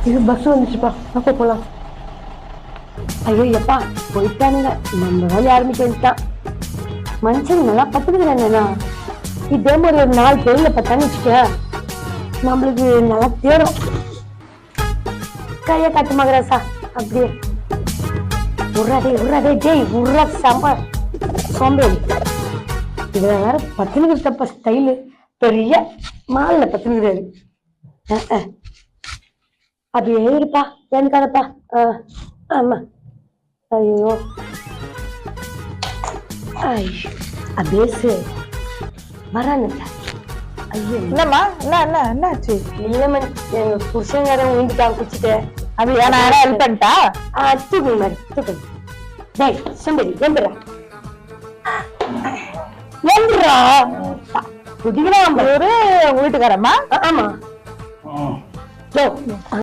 இது பஸ் வந்துச்சுப்பா, அப்ப போலாம். ஐயோ எப்பா போயிட்டானுங்க, நம்ம வேலையை ஆரம்பிக்க வேண்டியதான். மனுஷன் நல்லா பத்துக்கிறாங்கண்ணா. இதே மாதிரி ஒரு 4 பேர்ல பார்த்தான்னு வச்சுக்க, நம்மளுக்கு நல்லா தேடும். கைய காட்டு மகராசா, அப்படியே உர்றாதே ஜெய் உர்றா சம்ப சோம்பேறி. இதுல வேற பத்துனுக்கு ஸ்டைலு பெரிய மால்ல பத்துனுக்கிறாரு. அப்படியே இருப்பா எனக்காதப்பா. ஆமா ஐயோ அப்படியே வரானுங்க. ஐயோ என்னம்மா, என்னாச்சு? இல்லம்மா, எங்க புருஷங்காரன் உயிந்துட்டான் குச்சிட்டு. அது நான் ஹெல்ப் பண்ணிட்டா? தூக்குங்க மாதிரி தூக்குங்க. டேய் சுந்தரி எந்திரா எந்திரா குதிக்கிறா. ஒரு வீட்டுக்காரம்மா. ஆமா